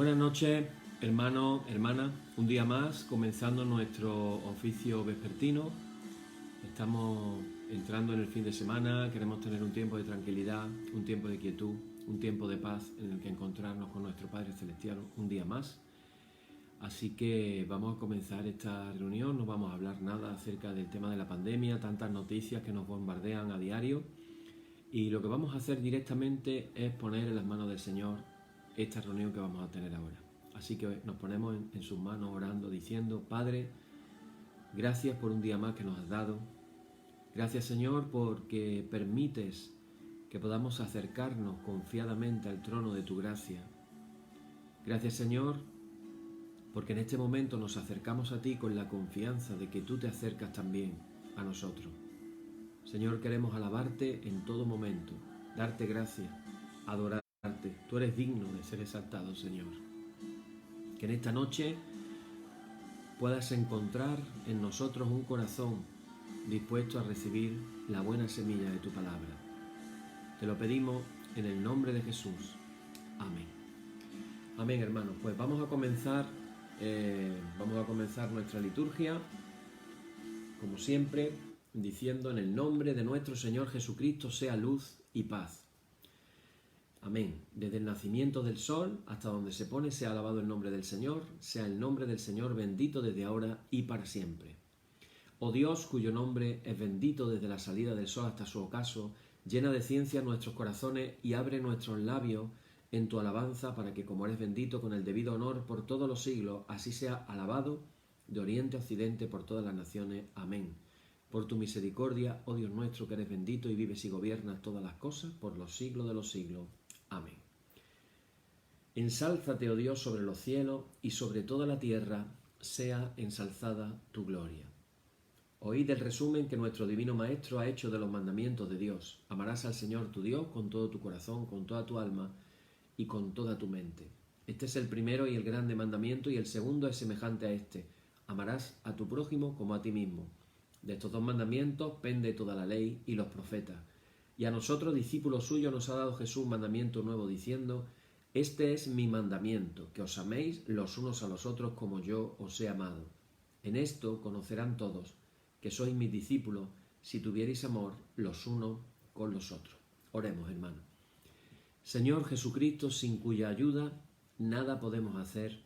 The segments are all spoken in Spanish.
Buenas noches, hermanos, hermanas. Un día más, comenzando nuestro oficio vespertino. Estamos entrando en el fin de semana, queremos tener un tiempo de tranquilidad, un tiempo de quietud, un tiempo de paz en el que encontrarnos con nuestro Padre Celestial un día más. Así que vamos a comenzar esta reunión, no vamos a hablar nada acerca del tema de la pandemia, tantas noticias que nos bombardean a diario. Y lo que vamos a hacer directamente es poner en las manos del Señor esta reunión que vamos a tener ahora. Así que nos ponemos en sus manos orando, diciendo: Padre, gracias por un día más que nos has dado. Gracias, Señor, porque permites que podamos acercarnos confiadamente al trono de tu gracia. Gracias, Señor, porque en este momento nos acercamos a ti con la confianza de que tú te acercas también a nosotros. Señor, queremos alabarte en todo momento, darte gracias, adorarte. Tú eres digno de ser exaltado, Señor. Que en esta noche puedas encontrar en nosotros un corazón dispuesto a recibir la buena semilla de tu palabra. Te lo pedimos en el nombre de Jesús. Amén. Amén, hermanos. Pues vamos a comenzar nuestra liturgia, como siempre, diciendo: en el nombre de nuestro Señor Jesucristo sea luz y paz. Amén. Desde el nacimiento del sol hasta donde se pone, sea alabado el nombre del Señor, sea el nombre del Señor bendito desde ahora y para siempre. Oh Dios, cuyo nombre es bendito desde la salida del sol hasta su ocaso, llena de ciencia nuestros corazones y abre nuestros labios en tu alabanza, para que, como eres bendito con el debido honor por todos los siglos, así sea alabado de oriente a occidente por todas las naciones. Amén. Por tu misericordia, oh Dios nuestro, que eres bendito y vives y gobiernas todas las cosas por los siglos de los siglos. Amén. Ensálzate, oh Dios, sobre los cielos, y sobre toda la tierra sea ensalzada tu gloria. Oíd el resumen que nuestro divino Maestro ha hecho de los mandamientos de Dios. Amarás al Señor tu Dios con todo tu corazón, con toda tu alma y con toda tu mente. Este es el primero y el grande mandamiento, y el segundo es semejante a este: amarás a tu prójimo como a ti mismo. De estos dos mandamientos pende toda la ley y los profetas. Y a nosotros, discípulos suyos, nos ha dado Jesús un mandamiento nuevo, diciendo: este es mi mandamiento, que os améis los unos a los otros como yo os he amado. En esto conocerán todos que sois mis discípulos, si tuvierais amor los unos con los otros. Oremos, hermanos. Señor Jesucristo, sin cuya ayuda nada podemos hacer,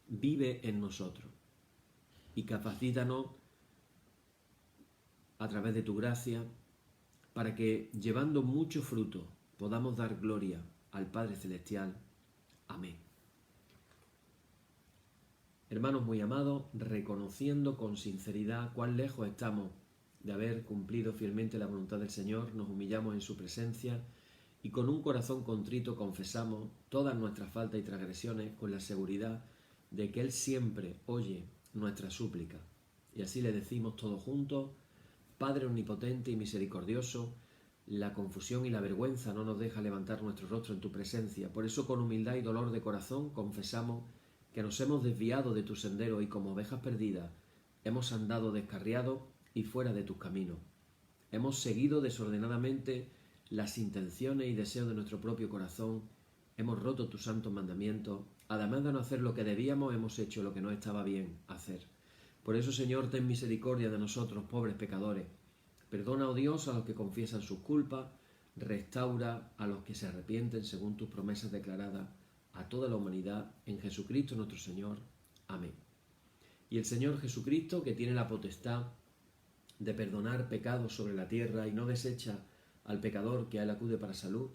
vive en nosotros y capacítanos a través de tu gracia, para que, llevando mucho fruto, podamos dar gloria al Padre Celestial. Amén. Hermanos muy amados, reconociendo con sinceridad cuán lejos estamos de haber cumplido fielmente la voluntad del Señor, nos humillamos en su presencia y con un corazón contrito confesamos todas nuestras faltas y transgresiones, con la seguridad de que Él siempre oye nuestra súplica. Y así le decimos todos juntos: Padre omnipotente y misericordioso, la confusión y la vergüenza no nos deja levantar nuestro rostro en tu presencia. Por eso, con humildad y dolor de corazón, confesamos que nos hemos desviado de tu sendero y, como ovejas perdidas, hemos andado descarriados y fuera de tus caminos. Hemos seguido desordenadamente las intenciones y deseos de nuestro propio corazón, hemos roto tus santos mandamientos, además de no hacer lo que debíamos, hemos hecho lo que no estaba bien hacer. Por eso, Señor, ten misericordia de nosotros, pobres pecadores. Perdona, oh Dios, a los que confiesan sus culpas, restaura a los que se arrepienten según tus promesas declaradas a toda la humanidad, en Jesucristo nuestro Señor. Amén. Y el Señor Jesucristo, que tiene la potestad de perdonar pecados sobre la tierra y no desecha al pecador que a él acude para salud,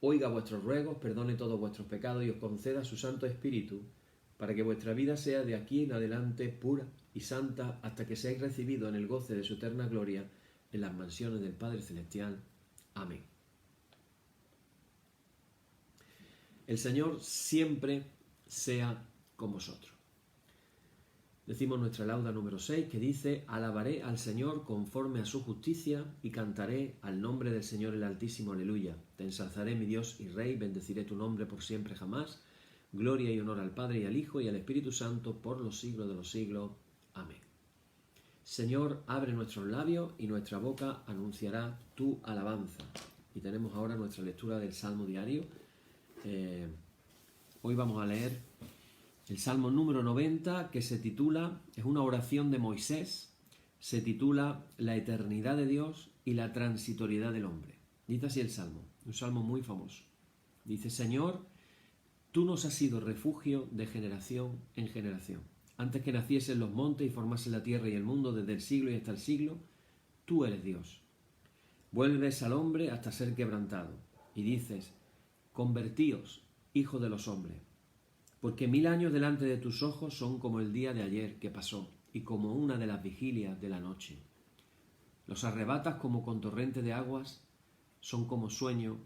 oiga vuestros ruegos, perdone todos vuestros pecados y os conceda su Santo Espíritu, para que vuestra vida sea de aquí en adelante pura y santa, hasta que seáis recibidos en el goce de su eterna gloria en las mansiones del Padre Celestial. Amén. El Señor siempre sea con vosotros. Decimos nuestra lauda número 6, que dice: alabaré al Señor conforme a su justicia y cantaré al nombre del Señor el Altísimo. Aleluya. Te ensalzaré, mi Dios y Rey, bendeciré tu nombre por siempre jamás. Gloria y honor al Padre y al Hijo y al Espíritu Santo por los siglos de los siglos. Amén. Señor, abre nuestros labios y nuestra boca anunciará tu alabanza. Y tenemos ahora nuestra lectura del Salmo diario. Hoy vamos a leer el Salmo número 90, que se titula, es una oración de Moisés, se titula La eternidad de Dios y la transitoriedad del hombre. Dice así el Salmo, un salmo muy famoso. Dice, Señor, tú nos has sido refugio de generación en generación. Antes que naciesen los montes y formasen la tierra y el mundo, desde el siglo y hasta el siglo, tú eres Dios. Vuelves al hombre hasta ser quebrantado. Y dices, convertíos, hijos de los hombres, porque 1000 años delante de tus ojos son como el día de ayer que pasó, y como una de las vigilias de la noche. Los arrebatas como con torrente de aguas, son como sueño,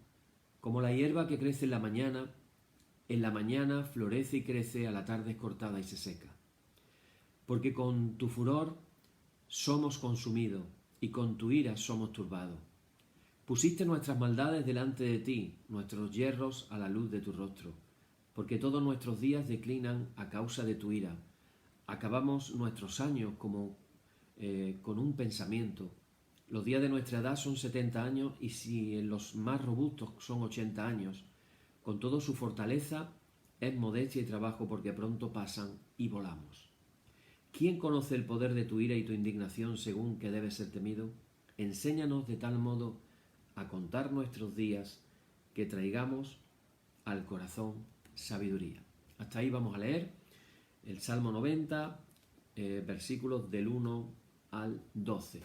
como la hierba que crece en la mañana florece y crece, a la tarde es cortada y se seca. Porque con tu furor somos consumidos, y con tu ira somos turbados. Pusiste nuestras maldades delante de ti, nuestros yerros a la luz de tu rostro, porque todos nuestros días declinan a causa de tu ira. Acabamos nuestros años como con un pensamiento. Los días de nuestra edad son 70 años, y si en los más robustos son 80 años, con toda su fortaleza es modestia y trabajo, porque pronto pasan y volamos. ¿Quién conoce el poder de tu ira y tu indignación según que debe ser temido? Enséñanos de tal modo a contar nuestros días que traigamos al corazón sabiduría. Hasta ahí vamos a leer el Salmo 90, versículos del 1 al 12.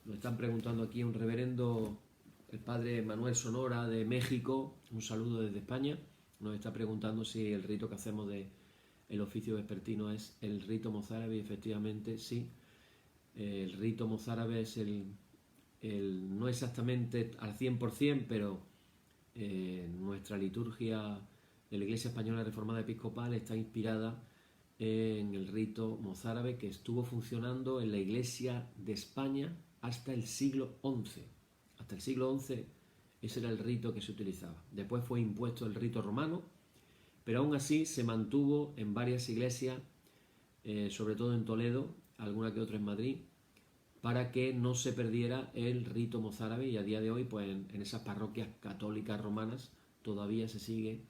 Nos están preguntando aquí un reverendo, el padre Manuel Sonora de México, un saludo desde España, nos está preguntando si el rito que hacemos de el oficio vespertino es el rito mozárabe, y efectivamente sí. El rito mozárabe es no exactamente al 100%, pero nuestra liturgia de la Iglesia Española Reformada Episcopal está inspirada en el rito mozárabe, que estuvo funcionando en la Iglesia de España hasta el siglo XI. Hasta el siglo XI ese era el rito que se utilizaba. Después fue impuesto el rito romano, pero aún así se mantuvo en varias iglesias, sobre todo en Toledo, alguna que otra en Madrid, para que no se perdiera el rito mozárabe, y a día de hoy pues en esas parroquias católicas romanas todavía se sigue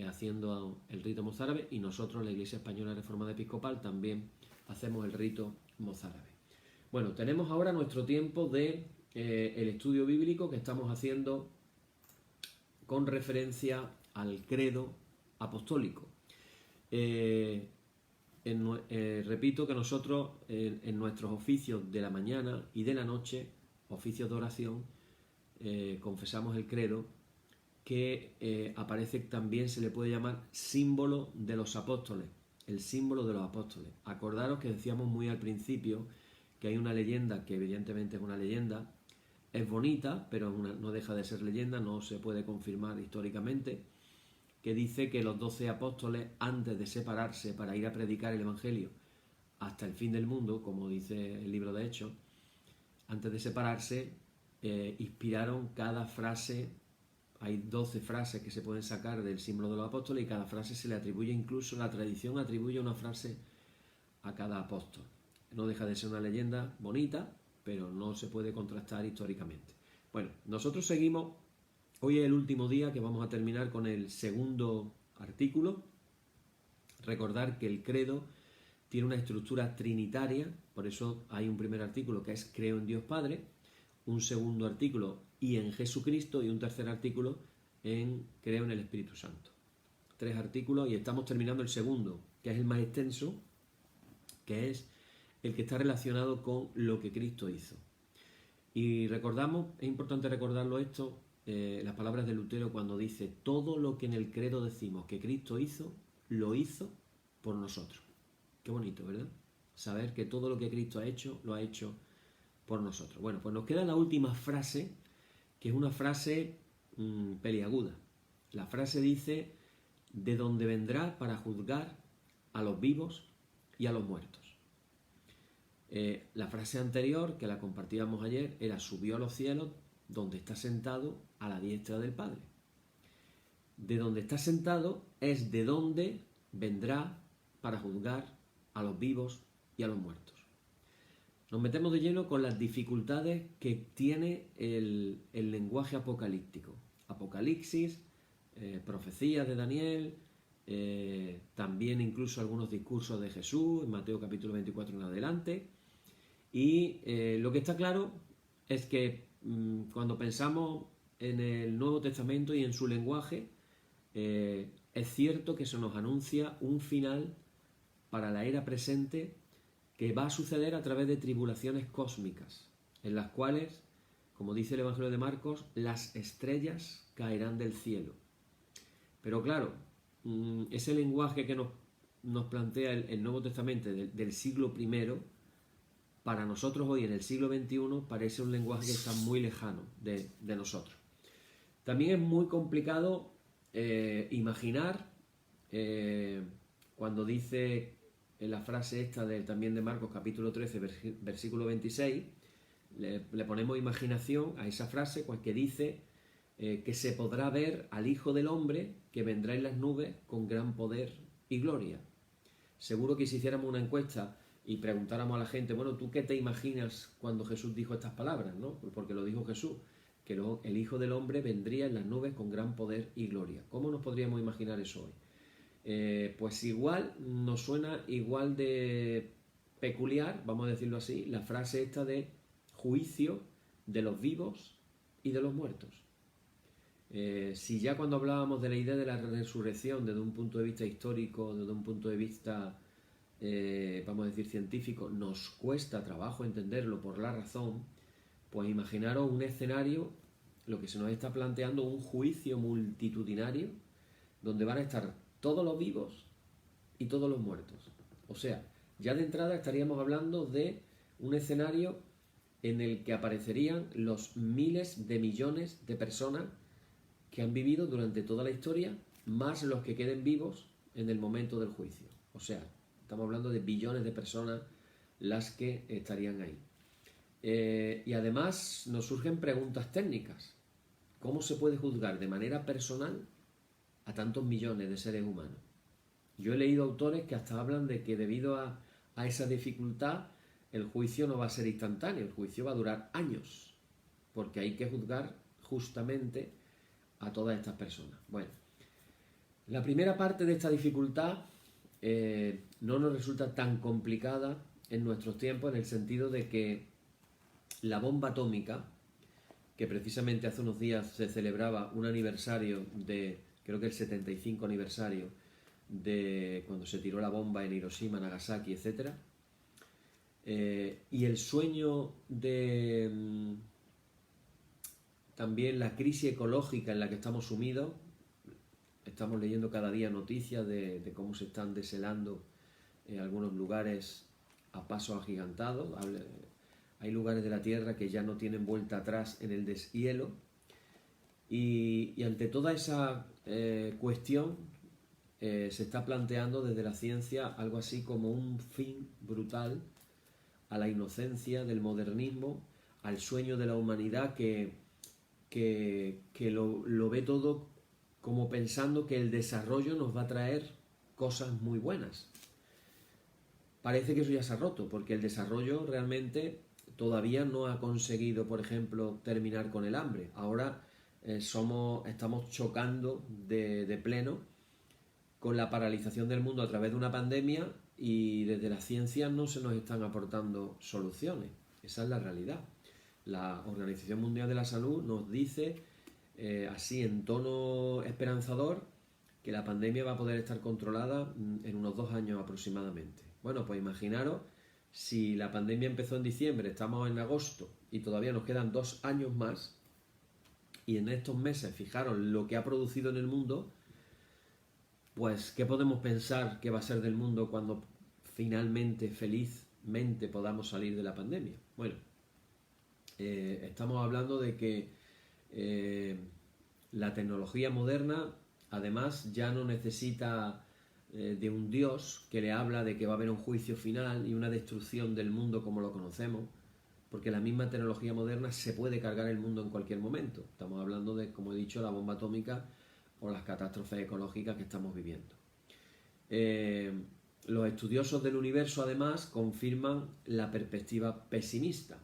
haciendo el rito mozárabe, y nosotros, la Iglesia Española Reformada Episcopal, también hacemos el rito mozárabe. Bueno, tenemos ahora nuestro tiempo de el estudio bíblico que estamos haciendo con referencia al credo apostólico. Repito que nosotros en nuestros oficios de la mañana y de la noche, oficios de oración, confesamos el credo, que aparece también, se le puede llamar símbolo de los apóstoles, el símbolo de los apóstoles. Acordaros que decíamos muy al principio que hay una leyenda, que evidentemente es una leyenda, es bonita, pero no deja de ser leyenda, no se puede confirmar históricamente, que dice que los 12 apóstoles, antes de separarse para ir a predicar el Evangelio hasta el fin del mundo, como dice el libro de Hechos, antes de separarse, inspiraron cada frase. Hay 12 frases que se pueden sacar del símbolo de los apóstoles, y cada frase se le atribuye, incluso la tradición atribuye una frase a cada apóstol. No deja de ser una leyenda bonita, pero no se puede contrastar históricamente. Bueno, nosotros seguimos. Hoy es el último día que vamos a terminar con el segundo artículo. Recordar que el credo tiene una estructura trinitaria, por eso hay un primer artículo que es creo en Dios Padre, un segundo artículo y en Jesucristo, y un tercer artículo en creo en el Espíritu Santo. 3 artículos, y estamos terminando el segundo, que es el más extenso, que es el que está relacionado con lo que Cristo hizo. Y recordamos, es importante recordarlo esto, las palabras de Lutero cuando dice: todo lo que en el credo decimos que Cristo hizo, lo hizo por nosotros. Qué bonito, ¿verdad? Saber que todo lo que Cristo ha hecho, lo ha hecho por nosotros. Bueno, pues nos queda la última frase, que es una frase peliaguda. La frase dice: de donde vendrá para juzgar a los vivos y a los muertos. La frase anterior, que la compartíamos ayer, era: subió a los cielos, donde está sentado a la diestra del Padre. De donde está sentado es de donde vendrá para juzgar a los vivos y a los muertos. Nos metemos de lleno con las dificultades que tiene el lenguaje apocalíptico. Apocalipsis, profecías de Daniel, también incluso algunos discursos de Jesús, en Mateo capítulo 24 en adelante. Y lo que está claro es que cuando pensamos en el Nuevo Testamento y en su lenguaje, es cierto que se nos anuncia un final para la era presente que va a suceder a través de tribulaciones cósmicas, en las cuales, como dice el Evangelio de Marcos, las estrellas caerán del cielo. Pero claro, ese lenguaje que nos plantea el Nuevo Testamento del siglo I, para nosotros hoy en el siglo XXI parece un lenguaje que está muy lejano de nosotros. También es muy complicado imaginar cuando dice en la frase esta también de Marcos capítulo 13 versículo 26, le ponemos imaginación a esa frase que dice que se podrá ver al Hijo del Hombre que vendrá en las nubes con gran poder y gloria. Seguro que si hiciéramos una encuesta y preguntáramos a la gente, bueno, ¿tú qué te imaginas cuando Jesús dijo estas palabras? ¿No? Porque lo dijo Jesús, que el Hijo del Hombre vendría en las nubes con gran poder y gloria. ¿Cómo nos podríamos imaginar eso hoy? Pues igual nos suena igual de peculiar, vamos a decirlo así, la frase esta de juicio de los vivos y de los muertos. Si ya cuando hablábamos de la idea de la resurrección desde un punto de vista histórico, desde un punto de vista, vamos a decir, científico, nos cuesta trabajo entenderlo por la razón, pues imaginaros un escenario, lo que se nos está planteando, un juicio multitudinario, donde van a estar todos los vivos y todos los muertos. O sea, ya de entrada estaríamos hablando de un escenario en el que aparecerían los miles de millones de personas que han vivido durante toda la historia, más los que queden vivos en el momento del juicio. O sea, estamos hablando de billones de personas las que estarían ahí. Y además nos surgen preguntas técnicas. ¿Cómo se puede juzgar de manera personal a tantos millones de seres humanos? Yo he leído autores que hasta hablan de que debido a esa dificultad el juicio no va a ser instantáneo, el juicio va a durar años, porque hay que juzgar justamente a todas estas personas. Bueno, la primera parte de esta dificultad no nos resulta tan complicada en nuestros tiempos, en el sentido de que la bomba atómica, que precisamente hace unos días se celebraba un aniversario creo que el 75 aniversario de cuando se tiró la bomba en Hiroshima, Nagasaki, etc. Y el sueño de también la crisis ecológica en la que estamos sumidos. Estamos leyendo cada día noticias de cómo se están deshelando en algunos lugares a pasos agigantados. Hay lugares de la Tierra que ya no tienen vuelta atrás en el deshielo. Y ante toda esa cuestión se está planteando desde la ciencia algo así como un fin brutal a la inocencia del modernismo, al sueño de la humanidad que lo ve todo como pensando que el desarrollo nos va a traer cosas muy buenas. Parece que eso ya se ha roto, porque el desarrollo realmente todavía no ha conseguido, por ejemplo, terminar con el hambre. Ahora estamos chocando de pleno con la paralización del mundo a través de una pandemia y desde la ciencia no se nos están aportando soluciones. Esa es la realidad. La Organización Mundial de la Salud nos dice, así en tono esperanzador, que la pandemia va a poder estar controlada en unos 2 años aproximadamente. Bueno, pues imaginaros, si la pandemia empezó en diciembre, estamos en agosto y todavía nos quedan 2 años más, y en estos meses, fijaros lo que ha producido en el mundo, pues ¿qué podemos pensar que va a ser del mundo cuando finalmente, felizmente podamos salir de la pandemia? Bueno, estamos hablando de que la tecnología moderna además ya no necesita de un Dios que le habla de que va a haber un juicio final y una destrucción del mundo como lo conocemos, porque la misma tecnología moderna se puede cargar el mundo en cualquier momento. Estamos hablando de, como he dicho, la bomba atómica o las catástrofes ecológicas que estamos viviendo. Los estudiosos del universo además confirman la perspectiva pesimista.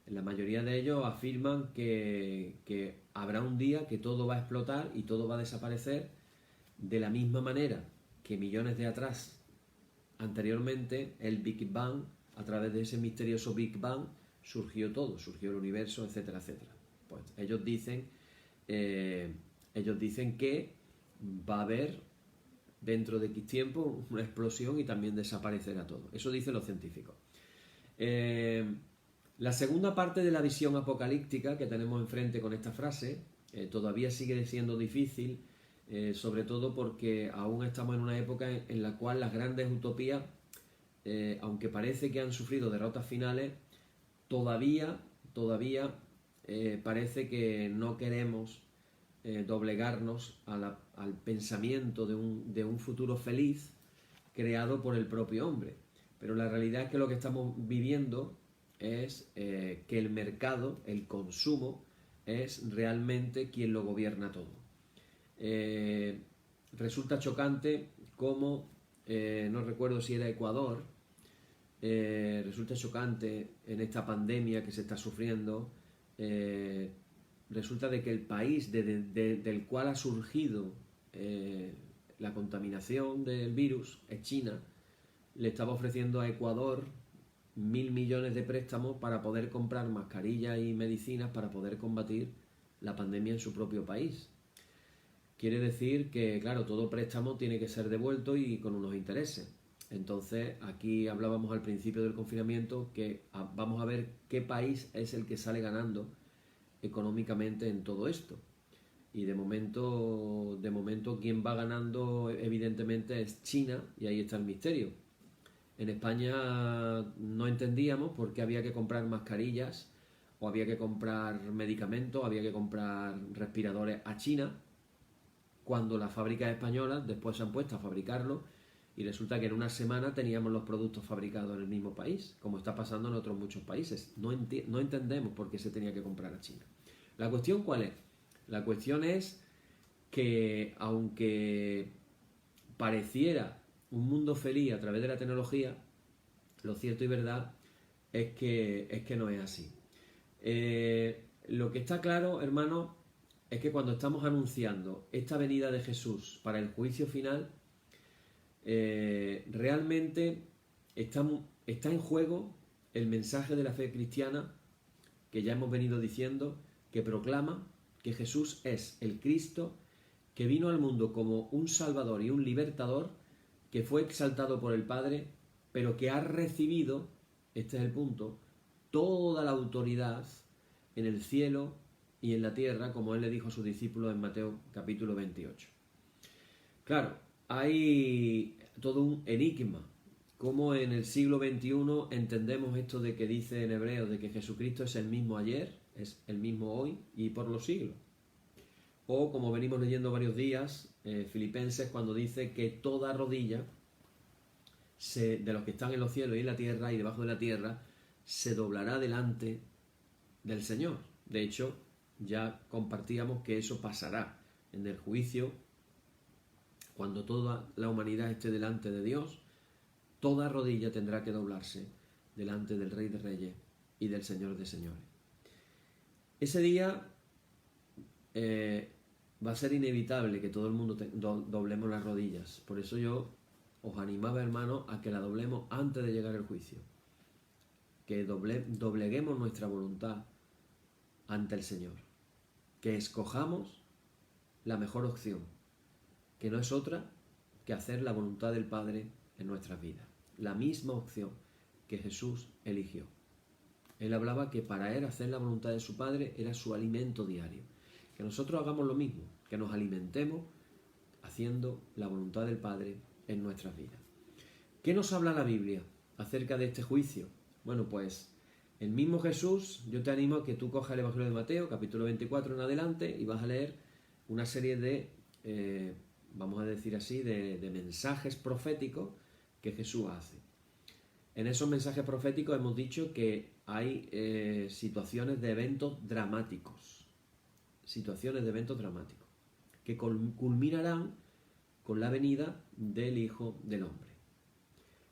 La mayoría de ellos afirman que habrá un día que todo va a explotar y todo va a desaparecer De la misma manera que millones de atrás, anteriormente, el Big Bang, a través de ese misterioso Big Bang, surgió todo, surgió el universo, etcétera, etcétera. Pues ellos dicen que va a haber dentro de X tiempo una explosión y también desaparecerá todo. Eso dicen los científicos. La segunda parte de la visión apocalíptica que tenemos enfrente con esta frase todavía sigue siendo difícil, sobre todo porque aún estamos en una época en la cual las grandes utopías, aunque parece que han sufrido derrotas finales, todavía parece que no queremos doblegarnos al pensamiento de un futuro feliz creado por el propio hombre. Pero la realidad es que lo que estamos viviendo es que el mercado, el consumo, es realmente quien lo gobierna todo. Resulta chocante cómo, no recuerdo si era Ecuador, resulta chocante en esta pandemia que se está sufriendo, resulta de que el país del cual ha surgido la contaminación del virus es China. Le estaba ofreciendo a Ecuador 1.000 millones de préstamos para poder comprar mascarillas y medicinas para poder combatir la pandemia en su propio país. Quiere decir que, claro, todo préstamo tiene que ser devuelto y con unos intereses. Entonces, aquí hablábamos al principio del confinamiento que vamos a ver qué país es el que sale ganando económicamente en todo esto. Y de momento quien va ganando evidentemente es China, y ahí está el misterio. En España no entendíamos por qué había que comprar mascarillas o había que comprar medicamentos, había que comprar respiradores a China, cuando las fábricas españolas después se han puesto a fabricarlo y resulta que en una semana teníamos los productos fabricados en el mismo país, como está pasando en otros muchos países. No entendemos por qué se tenía que comprar a China. ¿La cuestión cuál es? La cuestión es que aunque pareciera un mundo feliz a través de la tecnología, lo cierto y verdad es que no es así. Lo que está claro, hermano, es que cuando estamos anunciando esta venida de Jesús para el juicio final, realmente está en juego el mensaje de la fe cristiana que ya hemos venido diciendo, que proclama que Jesús es el Cristo que vino al mundo como un Salvador y un Libertador, que fue exaltado por el Padre, pero que ha recibido, este es el punto, toda la autoridad en el cielo y en la tierra, como él le dijo a sus discípulos en Mateo capítulo 28. Claro, hay todo un enigma. Cómo en el siglo XXI entendemos esto de que dice en Hebreos de que Jesucristo es el mismo ayer, es el mismo hoy y por los siglos. O como venimos leyendo varios días, Filipenses, cuando dice que toda rodilla de los que están en los cielos y en la tierra y debajo de la tierra se doblará delante del Señor. De hecho, ya compartíamos que eso pasará en el juicio, cuando toda la humanidad esté delante de Dios. Toda rodilla tendrá que doblarse delante del Rey de Reyes y del Señor de Señores. Ese día va a ser inevitable que todo el mundo doblemos las rodillas. Por eso yo os animaba, hermanos, a que la doblemos antes de llegar al juicio. Que dobleguemos nuestra voluntad ante el Señor. Que escojamos la mejor opción, que no es otra que hacer la voluntad del Padre en nuestras vidas. La misma opción que Jesús eligió. Él hablaba que para él hacer la voluntad de su Padre era su alimento diario. Que nosotros hagamos lo mismo, que nos alimentemos haciendo la voluntad del Padre en nuestras vidas. ¿Qué nos habla la Biblia acerca de este juicio? Bueno, pues el mismo Jesús, yo te animo a que tú cojas el Evangelio de Mateo, capítulo 24 en adelante, y vas a leer una serie de, vamos a decir así, de mensajes proféticos que Jesús hace. En esos mensajes proféticos hemos dicho que hay situaciones de eventos dramáticos, que culminarán con la venida del Hijo del Hombre.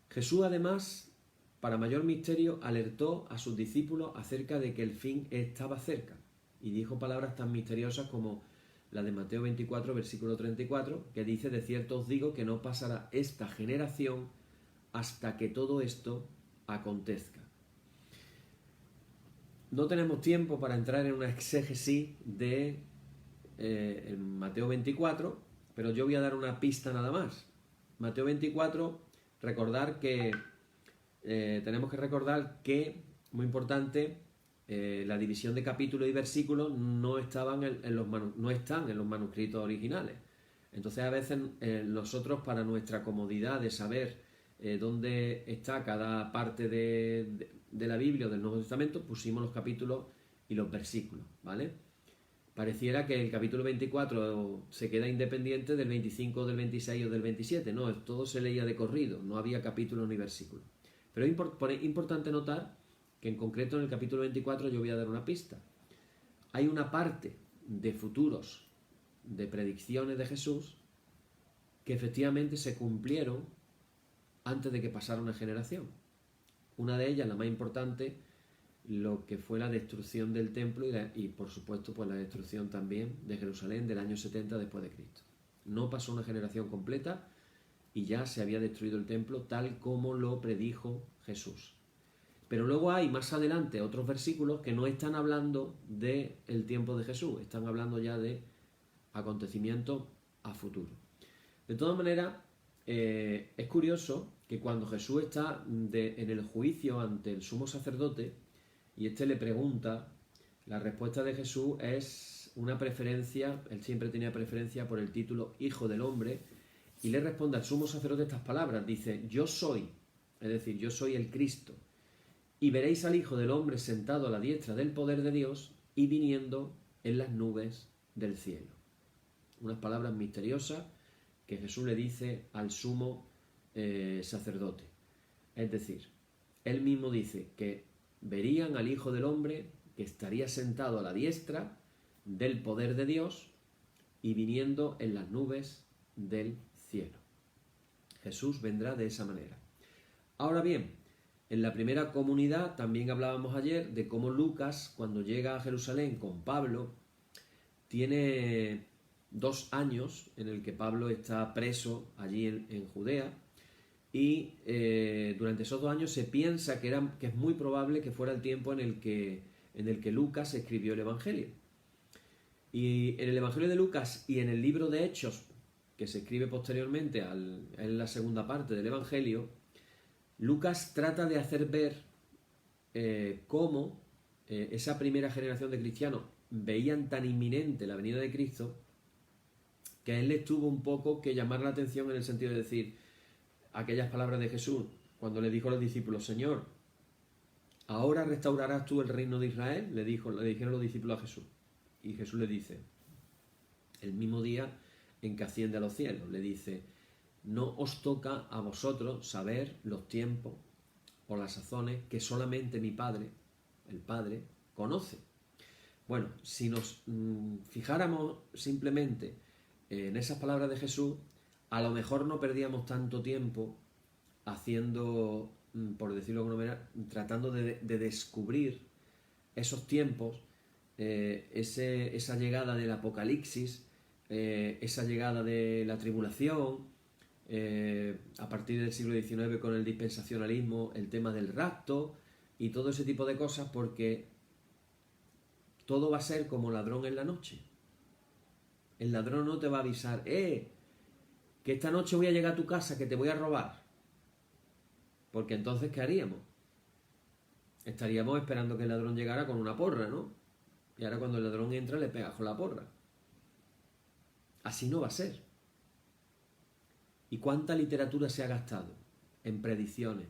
Jesús, además, para mayor misterio, alertó a sus discípulos acerca de que el fin estaba cerca y dijo palabras tan misteriosas como: la de Mateo 24, versículo 34, que dice: de cierto os digo que no pasará esta generación hasta que todo esto acontezca. No tenemos tiempo para entrar en una exégesis de Mateo 24, pero yo voy a dar una pista nada más. Mateo 24, recordar que tenemos que recordar que, muy importante, la división de capítulos y versículos no están en los manuscritos originales. Entonces, a veces nosotros, para nuestra comodidad de saber dónde está cada parte de la Biblia o del Nuevo Testamento, pusimos los capítulos y los versículos, ¿vale? Pareciera que el capítulo 24 se queda independiente del 25, del 26 o del 27. No, todo se leía de corrido, no había capítulos ni versículos. Pero es importante notar que en concreto en el capítulo 24 yo voy a dar una pista. Hay una parte de futuros, de predicciones de Jesús, que efectivamente se cumplieron antes de que pasara una generación. Una de ellas, la más importante, lo que fue la destrucción del templo y por supuesto pues la destrucción también de Jerusalén del año 70 después de Cristo. No pasó una generación completa y ya se había destruido el templo tal como lo predijo Jesús. Pero luego hay más adelante otros versículos que no están hablando del tiempo de Jesús, están hablando ya de acontecimientos a futuro. De todas maneras, es curioso que cuando Jesús está en el juicio ante el sumo sacerdote y éste le pregunta, la respuesta de Jesús es una preferencia, él siempre tenía preferencia por el título Hijo del Hombre, y le responde al sumo sacerdote estas palabras, dice: yo soy, es decir, yo soy el Cristo, y veréis al Hijo del Hombre sentado a la diestra del poder de Dios y viniendo en las nubes del cielo. Unas palabras misteriosas que Jesús le dice al sumo sacerdote. Es decir, él mismo dice que verían al Hijo del Hombre que estaría sentado a la diestra del poder de Dios y viniendo en las nubes del cielo. Jesús vendrá de esa manera. Ahora bien, en la primera comunidad también hablábamos ayer de cómo Lucas, cuando llega a Jerusalén con Pablo, tiene 2 años en el que Pablo está preso allí en Judea, y durante esos 2 años se piensa que es muy probable que fuera el tiempo en el que Lucas escribió el Evangelio. Y en el Evangelio de Lucas y en el libro de Hechos, que se escribe posteriormente en la segunda parte del Evangelio, Lucas trata de hacer ver cómo esa primera generación de cristianos veían tan inminente la venida de Cristo que a él le tuvo un poco que llamar la atención en el sentido de decir aquellas palabras de Jesús cuando le dijo a los discípulos: Señor, ¿ahora restaurarás tú el reino de Israel? Le dijeron los discípulos a Jesús. Y Jesús le dice, el mismo día en que asciende a los cielos, le dice: no os toca a vosotros saber los tiempos o las sazones que solamente mi Padre, el Padre, conoce. Bueno, si nos fijáramos simplemente en esas palabras de Jesús, a lo mejor no perdíamos tanto tiempo haciendo, por decirlo de alguna manera, tratando de descubrir esos tiempos, esa llegada del Apocalipsis, esa llegada de la tribulación, a partir del siglo XIX con el dispensacionalismo, el tema del rapto y todo ese tipo de cosas, porque todo va a ser como ladrón en la noche. El ladrón no te va a avisar: que esta noche voy a llegar a tu casa, que te voy a robar. Porque entonces, ¿qué haríamos? Estaríamos esperando que el ladrón llegara con una porra, ¿no? Y ahora cuando el ladrón entra le pegas con la porra. Así no va a ser. ¿Y cuánta literatura se ha gastado en predicciones,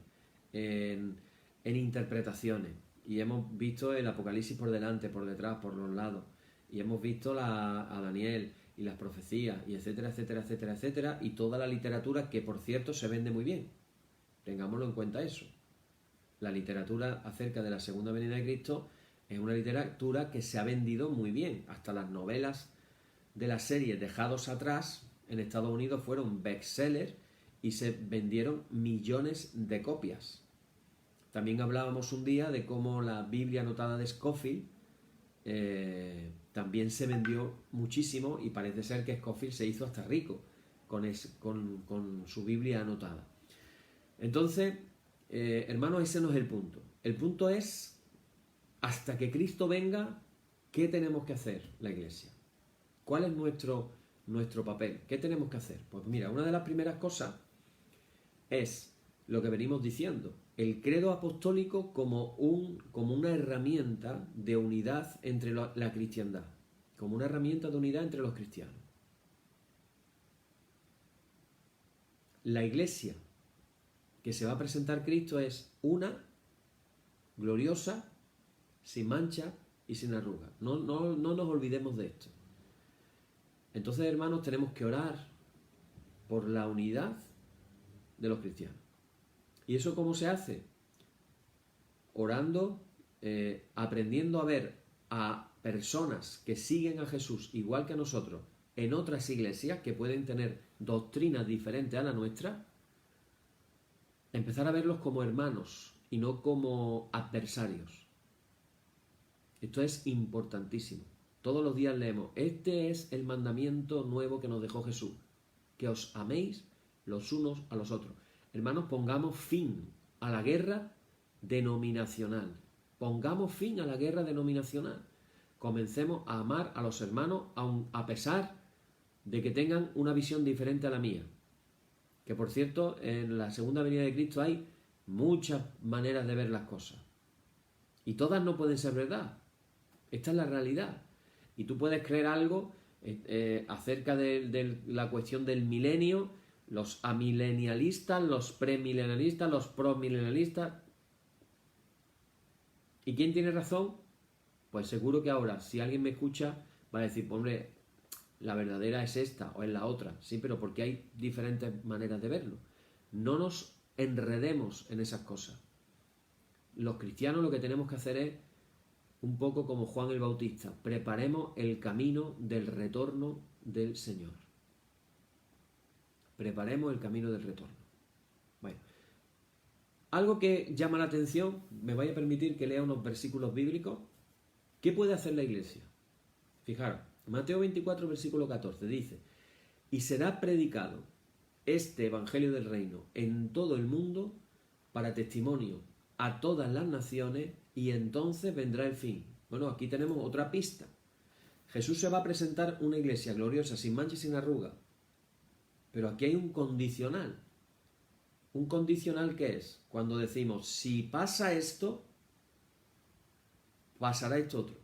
en interpretaciones? Y hemos visto el Apocalipsis por delante, por detrás, por los lados. Y hemos visto a Daniel y las profecías, y etcétera, etcétera, etcétera, etcétera. Y toda la literatura que, por cierto, se vende muy bien. Tengámoslo en cuenta eso. La literatura acerca de la segunda venida de Cristo es una literatura que se ha vendido muy bien. Hasta las novelas de la serie Dejados Atrás en Estados Unidos fueron bestsellers y se vendieron millones de copias. También hablábamos un día de cómo la Biblia anotada de Scofield también se vendió muchísimo y parece ser que Scofield se hizo hasta rico con su Biblia anotada. Entonces, hermanos, ese no es el punto. El punto es, hasta que Cristo venga, ¿qué tenemos que hacer la Iglesia? ¿Cuál es nuestro papel? ¿Qué tenemos que hacer? Pues mira, una de las primeras cosas es lo que venimos diciendo, el credo apostólico como una herramienta de unidad entre la cristiandad, como una herramienta de unidad entre los cristianos. La Iglesia que se va a presentar Cristo es una, gloriosa, sin mancha y sin arruga. No nos olvidemos de esto. Entonces, hermanos, tenemos que orar por la unidad de los cristianos. ¿Y eso cómo se hace? Orando, aprendiendo a ver a personas que siguen a Jesús igual que a nosotros en otras iglesias que pueden tener doctrinas diferentes a la nuestra, empezar a verlos como hermanos y no como adversarios. Esto es importantísimo. Todos los días leemos, este es el mandamiento nuevo que nos dejó Jesús, que os améis los unos a los otros. Hermanos, pongamos fin a la guerra denominacional. Pongamos fin a la guerra denominacional. Comencemos a amar a los hermanos a pesar de que tengan una visión diferente a la mía. Que por cierto, en la segunda venida de Cristo hay muchas maneras de ver las cosas. Y todas no pueden ser verdad. Esta es la realidad. Y tú puedes creer algo acerca de la cuestión del milenio, los amilenialistas, los premilenialistas, los promilenialistas. ¿Y quién tiene razón? Pues seguro que ahora, si alguien me escucha, va a decir, hombre, la verdadera es esta o es la otra. Sí, pero porque hay diferentes maneras de verlo. No nos enredemos en esas cosas. Los cristianos lo que tenemos que hacer es un poco como Juan el Bautista, preparemos el camino del retorno del Señor. Preparemos el camino del retorno. Bueno, algo que llama la atención, me vaya a permitir que lea unos versículos bíblicos. ¿Qué puede hacer la Iglesia? Fijaros, Mateo 24, versículo 14, dice, y será predicado este Evangelio del Reino en todo el mundo para testimonio a todas las naciones y entonces vendrá el fin. Bueno, aquí tenemos otra pista. Jesús se va a presentar una iglesia gloriosa, sin mancha y sin arruga. Pero aquí hay un condicional. ¿Un condicional qué es? Cuando decimos, si pasa esto, pasará esto otro.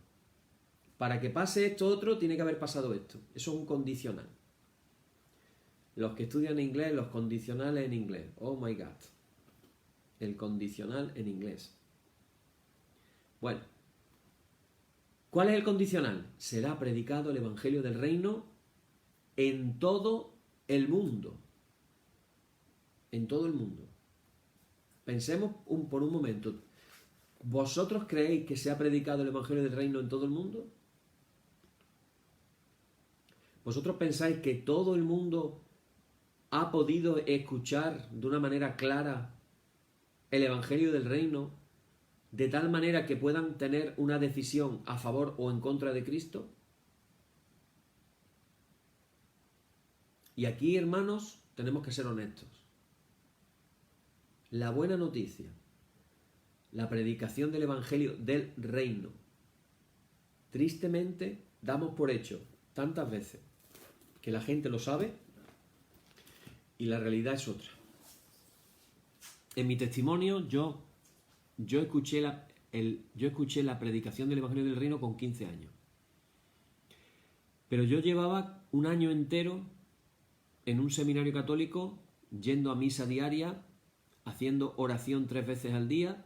Para que pase esto otro, tiene que haber pasado esto. Eso es un condicional. Los que estudian inglés, los condicionales en inglés. Oh my God. El condicional en inglés. Bueno, ¿cuál es el condicional? Será predicado el Evangelio del Reino en todo el mundo. En todo el mundo. Pensemos por un momento. ¿Vosotros creéis que se ha predicado el Evangelio del Reino en todo el mundo? ¿Vosotros pensáis que todo el mundo ha podido escuchar de una manera clara el Evangelio del Reino de tal manera que puedan tener una decisión a favor o en contra de Cristo? Y aquí, hermanos, tenemos que ser honestos. La buena noticia, la predicación del Evangelio del Reino, tristemente damos por hecho tantas veces que la gente lo sabe y la realidad es otra. En mi testimonio yo escuché la predicación del Evangelio del Reino con 15 años. Pero yo llevaba un año entero en un seminario católico, yendo a misa diaria, haciendo oración 3 veces al día,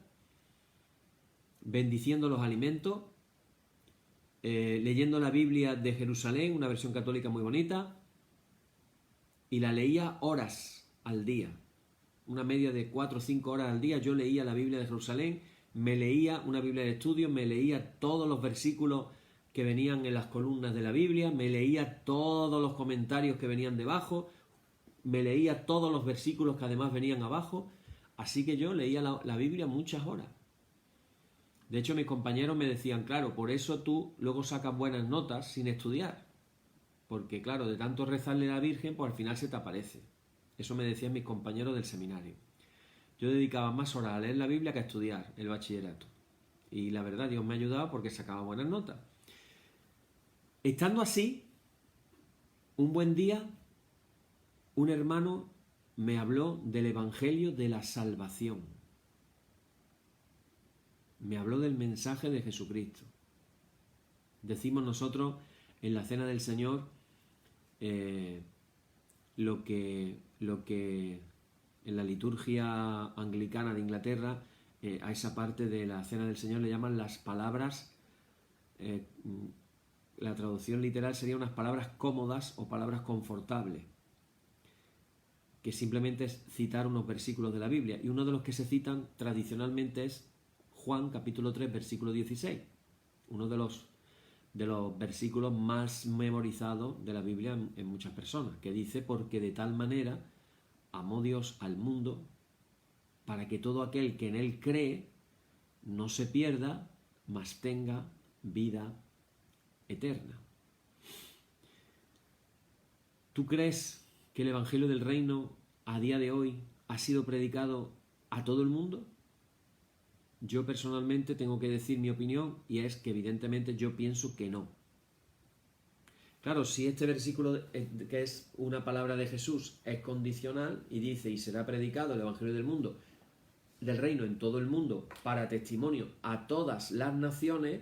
bendiciendo los alimentos, leyendo la Biblia de Jerusalén, una versión católica muy bonita, y la leía horas al día. Una media de 4 o 5 horas al día yo leía la Biblia de Jerusalén, me leía una Biblia de estudio, me leía todos los versículos que venían en las columnas de la Biblia, me leía todos los comentarios que venían debajo, me leía todos los versículos que además venían abajo, así que yo leía la Biblia muchas horas. De hecho, mis compañeros me decían, claro, por eso tú luego sacas buenas notas sin estudiar. Porque, claro, de tanto rezarle a la Virgen, pues al final se te aparece. Eso me decían mis compañeros del seminario. Yo dedicaba más horas a leer la Biblia que a estudiar el bachillerato. Y la verdad, Dios me ha ayudado porque sacaba buenas notas. Estando así, un buen día, un hermano me habló del Evangelio de la salvación. Me habló del mensaje de Jesucristo. Decimos nosotros en la Cena del Señor lo que en la liturgia anglicana de Inglaterra, a esa parte de la Cena del Señor le llaman las palabras, la traducción literal sería unas palabras cómodas o palabras confortables, que simplemente es citar unos versículos de la Biblia. Y uno de los que se citan tradicionalmente es Juan capítulo 3, versículo 16, uno de los versículos más memorizados de la Biblia en muchas personas, que dice, porque de tal manera amó Dios al mundo, para que todo aquel que en él cree no se pierda, mas tenga vida eterna. ¿Tú crees que el Evangelio del Reino a día de hoy ha sido predicado a todo el mundo? Yo personalmente tengo que decir mi opinión, y es que evidentemente yo pienso que no. Claro, si este versículo, que es una palabra de Jesús, es condicional y dice, y será predicado el Evangelio del Reino en todo el mundo para testimonio a todas las naciones,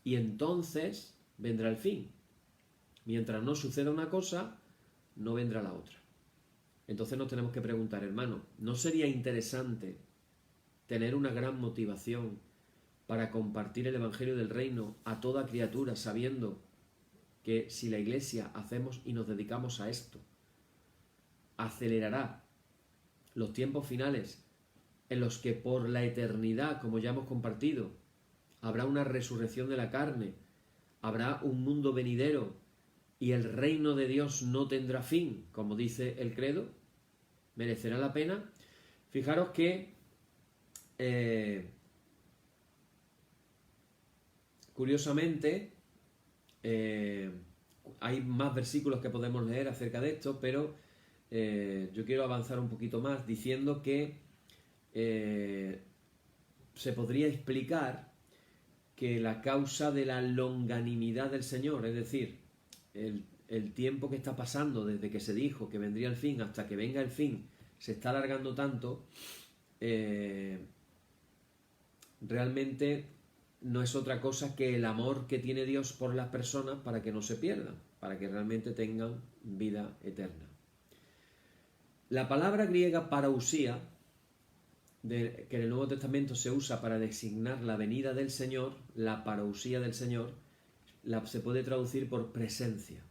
y entonces vendrá el fin. Mientras no suceda una cosa, no vendrá la otra. Entonces nos tenemos que preguntar, hermano, ¿no sería interesante tener una gran motivación para compartir el Evangelio del Reino a toda criatura, sabiendo que si la Iglesia hacemos y nos dedicamos a esto, acelerará los tiempos finales en los que por la eternidad, como ya hemos compartido, habrá una resurrección de la carne, habrá un mundo venidero y el reino de Dios no tendrá fin, como dice el credo? ¿Merecerá la pena? Fijaros que curiosamente hay más versículos que podemos leer acerca de esto, pero yo quiero avanzar un poquito más diciendo que se podría explicar que la causa de la longanimidad del Señor, es decir, el tiempo que está pasando desde que se dijo que vendría el fin hasta que venga el fin, se está alargando tanto, realmente no es otra cosa que el amor que tiene Dios por las personas para que no se pierdan, para que realmente tengan vida eterna. La palabra griega parousia, que en el Nuevo Testamento se usa para designar la venida del Señor, la parousia del Señor, se puede traducir por presencia.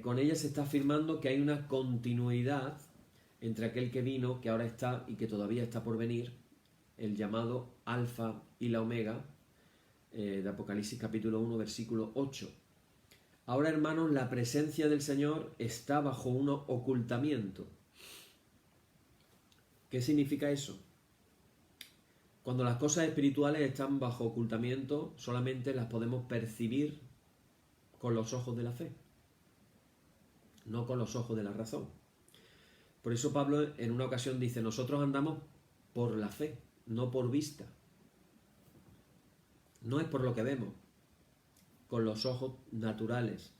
Con ella se está afirmando que hay una continuidad entre aquel que vino, que ahora está y que todavía está por venir, el llamado Alfa y la Omega, de Apocalipsis capítulo 1, versículo 8. Ahora, hermanos, la presencia del Señor está bajo un ocultamiento. ¿Qué significa eso? Cuando las cosas espirituales están bajo ocultamiento, solamente las podemos percibir con los ojos de la fe, no con los ojos de la razón. Por eso Pablo en una ocasión dice, nosotros andamos por la fe, no por vista. No es por lo que vemos con los ojos naturales,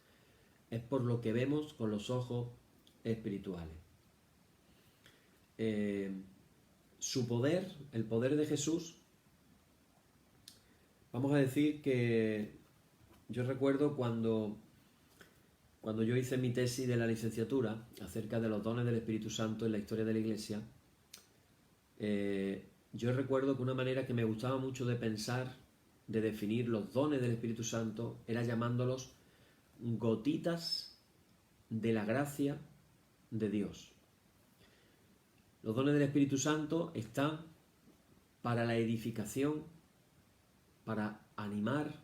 es por lo que vemos con los ojos espirituales. Su poder, el poder de Jesús, vamos a decir que yo recuerdo cuando yo hice mi tesis de la licenciatura acerca de los dones del Espíritu Santo en la historia de la Iglesia, yo recuerdo que una manera que me gustaba mucho de pensar, de definir los dones del Espíritu Santo, era llamándolos gotitas de la gracia de Dios. Los dones del Espíritu Santo están para la edificación, para animar,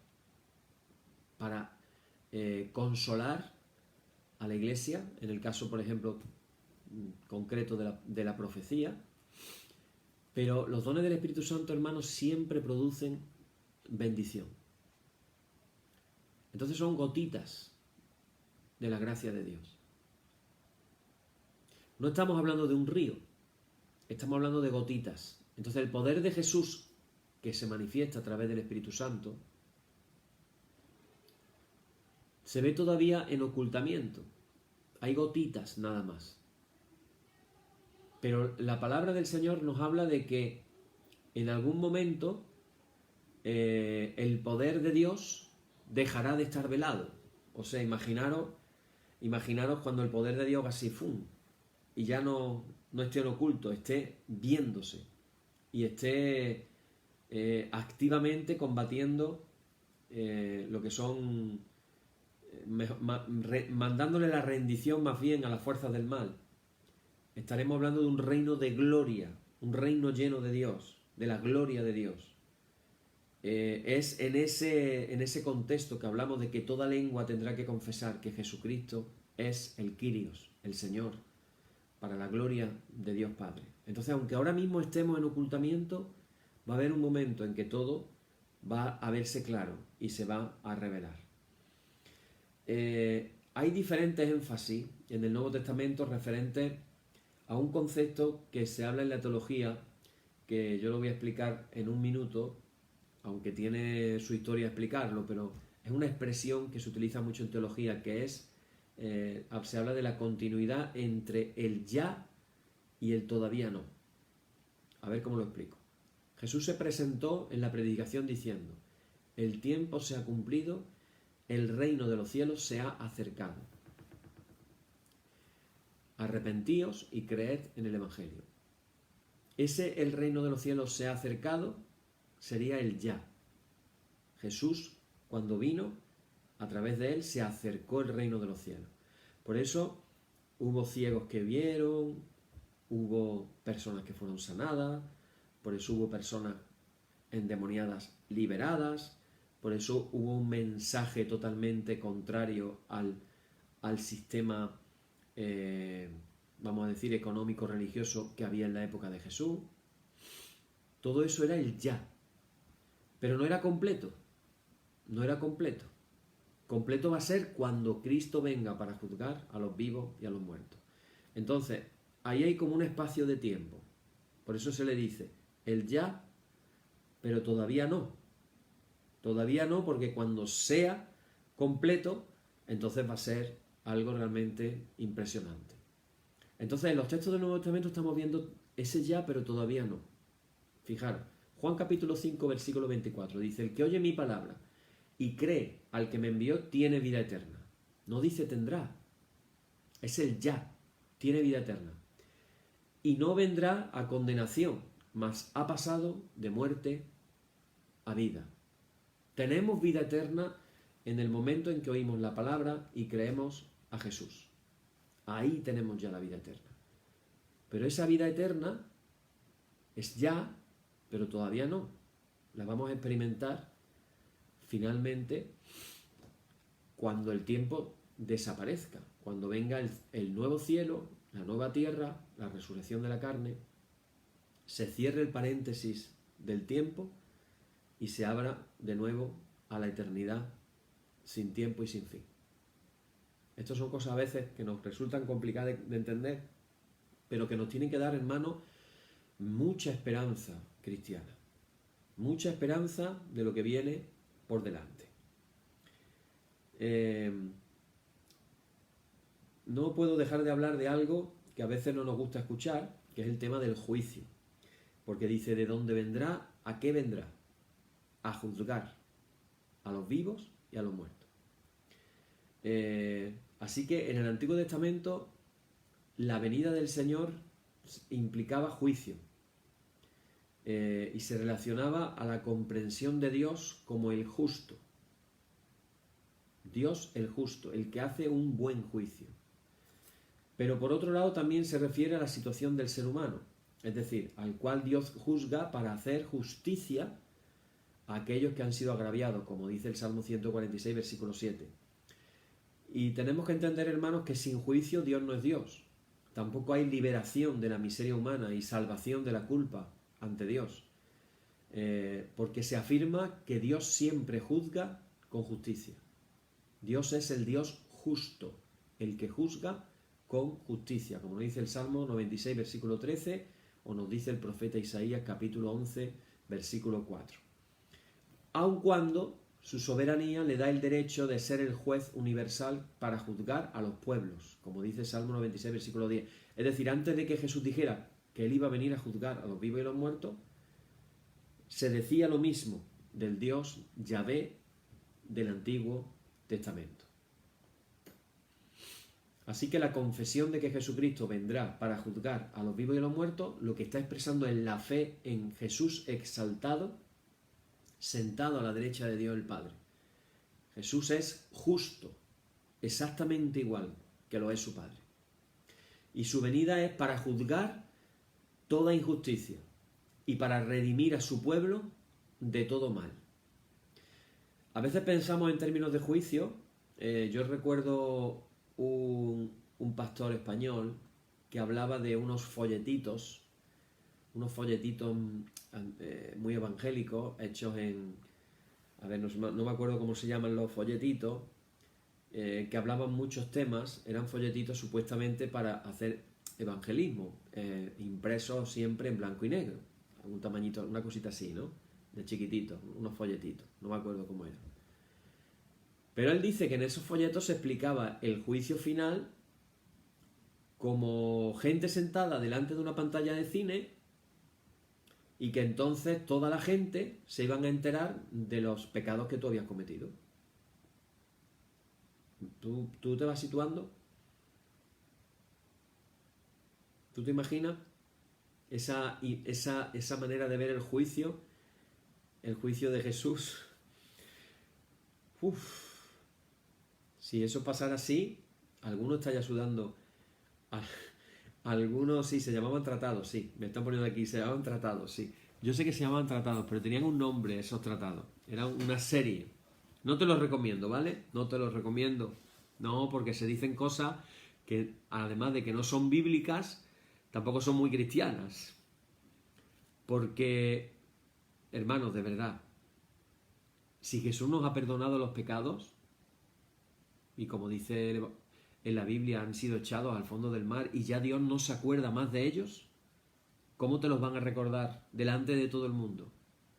para consolar a la Iglesia, en el caso, por ejemplo, concreto de la profecía, Pero los dones del Espíritu Santo, hermanos, siempre producen bendición. Entonces son gotitas de la gracia de Dios. No estamos hablando de un río, estamos hablando de gotitas. Entonces el poder de Jesús, que se manifiesta a través del Espíritu Santo, se ve todavía en ocultamiento. Hay gotitas nada más. Pero la palabra del Señor nos habla de que en algún momento el poder de Dios dejará de estar velado. O sea, imaginaros cuando el poder de Dios así ¡fum! Y ya no esté en oculto, esté viéndose y esté activamente combatiendo lo que son, mandándole la rendición más bien a las fuerzas del mal. Estaremos hablando de un reino de gloria, un reino lleno de Dios, de la gloria de Dios. Es en ese contexto que hablamos de que toda lengua tendrá que confesar que Jesucristo es el Kyrios, el Señor, para la gloria de Dios Padre. Entonces, aunque ahora mismo estemos en ocultamiento, va a haber un momento en que todo va a verse claro y se va a revelar. Hay diferentes énfasis en el Nuevo Testamento referentes a un concepto que se habla en la teología, que yo lo voy a explicar en un minuto, aunque tiene su historia explicarlo, pero es una expresión que se utiliza mucho en teología, que es, se habla de la continuidad entre el ya y el todavía no. A ver cómo lo explico. Jesús se presentó en la predicación diciendo: el tiempo se ha cumplido, el reino de los cielos se ha acercado. Arrepentíos y creed en el Evangelio. Ese el reino de los cielos se ha acercado sería el ya. Jesús, cuando vino, a través de él se acercó el reino de los cielos. Por eso hubo ciegos que vieron, hubo personas que fueron sanadas, por eso hubo personas endemoniadas liberadas, por eso hubo un mensaje totalmente contrario al sistema, vamos a decir, económico-religioso que había en la época de Jesús. Todo eso era el ya, pero no era completo, no era completo. Completo va a ser cuando Cristo venga para juzgar a los vivos y a los muertos. Entonces, ahí hay como un espacio de tiempo. Por eso se le dice el ya, pero todavía no. Todavía no, porque cuando sea completo, entonces va a ser algo realmente impresionante. Entonces, en los textos del Nuevo Testamento estamos viendo ese ya, pero todavía no. Fijaros, Juan capítulo 5, versículo 24, dice: el que oye mi palabra y cree al que me envió tiene vida eterna. No dice tendrá, es el ya, tiene vida eterna. Y no vendrá a condenación, mas ha pasado de muerte a vida. Tenemos vida eterna en el momento en que oímos la palabra y creemos a Jesús. Ahí tenemos ya la vida eterna. Pero esa vida eterna es ya, pero todavía no. La vamos a experimentar finalmente cuando el tiempo desaparezca, cuando venga el nuevo cielo, la nueva tierra, la resurrección de la carne, se cierre el paréntesis del tiempo y se abra de nuevo a la eternidad sin tiempo y sin fin. Estas son cosas a veces que nos resultan complicadas de entender, pero que nos tienen que dar, hermano, mucha esperanza cristiana, mucha esperanza de lo que viene por delante. No puedo dejar de hablar de algo que a veces no nos gusta escuchar, que es el tema del juicio, porque dice: ¿de dónde vendrá? ¿A qué vendrá? A juzgar a los vivos y a los muertos. Así que en el Antiguo Testamento la venida del Señor implicaba juicio, y se relacionaba a la comprensión de Dios como el justo. Dios el justo, el que hace un buen juicio. Pero por otro lado también se refiere a la situación del ser humano, es decir, al cual Dios juzga para hacer justicia a aquellos que han sido agraviados, como dice el Salmo 146, versículo 7. Y tenemos que entender, hermanos, que sin juicio Dios no es Dios. Tampoco hay liberación de la miseria humana y salvación de la culpa ante Dios. Porque se afirma que Dios siempre juzga con justicia. Dios es el Dios justo, el que juzga con justicia, como nos dice el Salmo 96, versículo 13, o nos dice el profeta Isaías, capítulo 11, versículo 4. Aun cuando su soberanía le da el derecho de ser el juez universal para juzgar a los pueblos, como dice el Salmo 96, versículo 10. Es decir, antes de que Jesús dijera que él iba a venir a juzgar a los vivos y los muertos, se decía lo mismo del Dios Yahvé del Antiguo Testamento. Así que la confesión de que Jesucristo vendrá para juzgar a los vivos y a los muertos, lo que está expresando es la fe en Jesús exaltado, sentado a la derecha de Dios el Padre. Jesús es justo, exactamente igual que lo es su Padre. Y su venida es para juzgar toda injusticia y para redimir a su pueblo de todo mal. A veces pensamos en términos de juicio. Yo recuerdo un pastor español que hablaba de unos folletitos muy evangélicos, hechos en... A ver, no me acuerdo cómo se llaman los folletitos, que hablaban muchos temas. Eran folletitos supuestamente para hacer evangelismo, impresos siempre en blanco y negro. Un tamañito, una cosita así, ¿no? De chiquititos, unos folletitos, no me acuerdo cómo era. Pero él dice que en esos folletos se explicaba el juicio final como gente sentada delante de una pantalla de cine, y que entonces toda la gente se iban a enterar de los pecados que tú habías cometido. ¿Tú te vas situando? ¿Tú te imaginas esa manera de ver el juicio de Jesús? Si eso pasara así, algunos estarían sudando. Algunos sí, se llamaban tratados, sí. Me están poniendo aquí, se llamaban tratados, sí. Yo sé que se llamaban tratados, pero tenían un nombre esos tratados. Era una serie. No te los recomiendo, ¿vale? No te los recomiendo. No, porque se dicen cosas que, además de que no son bíblicas, tampoco son muy cristianas. Porque, hermanos, de verdad, si Jesús nos ha perdonado los pecados, y como dice en la Biblia, han sido echados al fondo del mar y ya Dios no se acuerda más de ellos, ¿cómo te los van a recordar delante de todo el mundo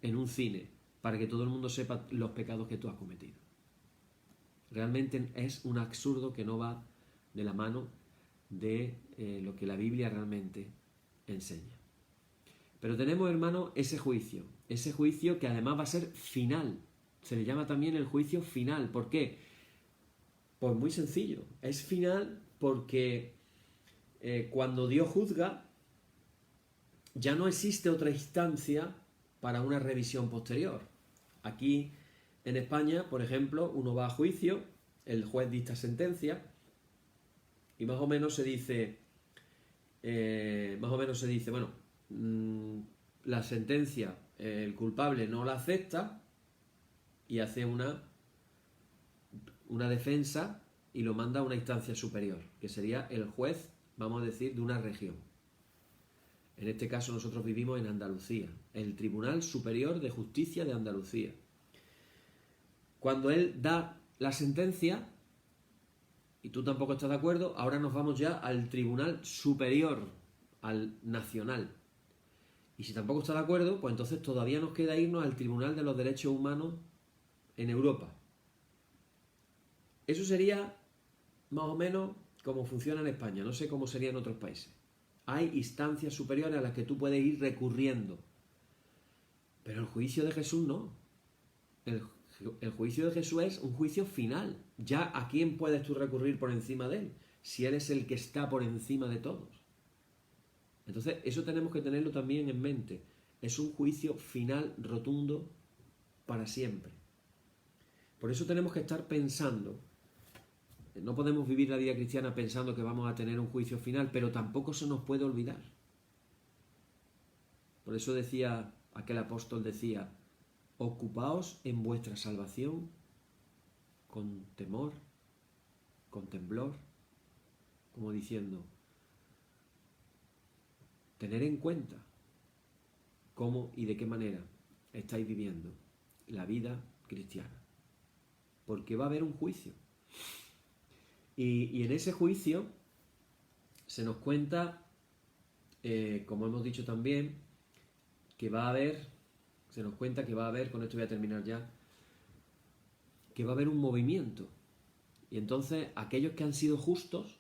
en un cine para que todo el mundo sepa los pecados que tú has cometido? Realmente es un absurdo que no va de la mano de lo que la Biblia realmente enseña. Pero tenemos, hermanos, ese juicio que además va a ser final. Se le llama también el juicio final. ¿Por qué? Pues muy sencillo. Es final porque cuando Dios juzga, ya no existe otra instancia para una revisión posterior. Aquí en España, por ejemplo, uno va a juicio, el juez dicta sentencia y más o menos se dice, bueno, la sentencia, el culpable no la acepta y hace una defensa y lo manda a una instancia superior, que sería el juez, vamos a decir, de una región. En este caso nosotros vivimos en Andalucía, el Tribunal Superior de Justicia de Andalucía. Cuando él da la sentencia, y tú tampoco estás de acuerdo, ahora nos vamos ya al Tribunal Superior, al Nacional. Y si tampoco estás de acuerdo, pues entonces todavía nos queda irnos al Tribunal de los Derechos Humanos en Europa. Eso sería más o menos como funciona en España. No sé cómo sería en otros países. Hay instancias superiores a las que tú puedes ir recurriendo. Pero el juicio de Jesús no. El juicio de Jesús es un juicio final. Ya a quién puedes tú recurrir por encima de él, si él es el que está por encima de todos. Entonces, eso tenemos que tenerlo también en mente. Es un juicio final rotundo para siempre. Por eso tenemos que estar pensando. No podemos vivir la vida cristiana pensando que vamos a tener un juicio final, pero tampoco se nos puede olvidar. Por eso decía, aquel apóstol decía, ocupaos en vuestra salvación con temor, con temblor, como diciendo, tener en cuenta cómo y de qué manera estáis viviendo la vida cristiana. Porque va a haber un juicio. Y en ese juicio se nos cuenta, como hemos dicho también, se nos cuenta que va a haber, con esto voy a terminar ya, que va a haber un movimiento. Y entonces aquellos que han sido justos,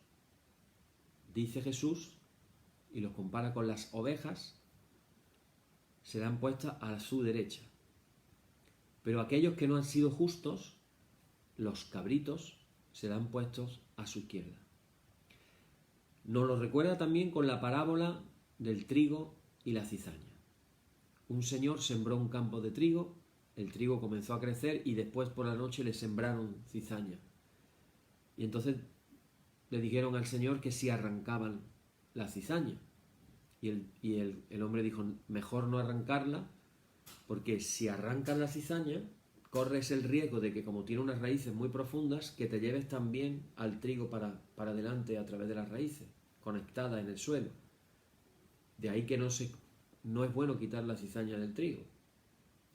dice Jesús, y los compara con las ovejas, serán puestas a su derecha. Pero aquellos que no han sido justos, los cabritos, serán puestos a su izquierda. Nos lo recuerda también con la parábola del trigo y la cizaña. Un señor sembró un campo de trigo, el trigo comenzó a crecer y después por la noche le sembraron cizaña. Y entonces le dijeron al señor que si arrancaban la cizaña. Y el hombre dijo, mejor no arrancarla, porque si arrancas la cizaña, corres el riesgo de que, como tiene unas raíces muy profundas, que te lleves también al trigo para adelante a través de las raíces, conectadas en el suelo. De ahí que no es bueno quitar la cizaña del trigo.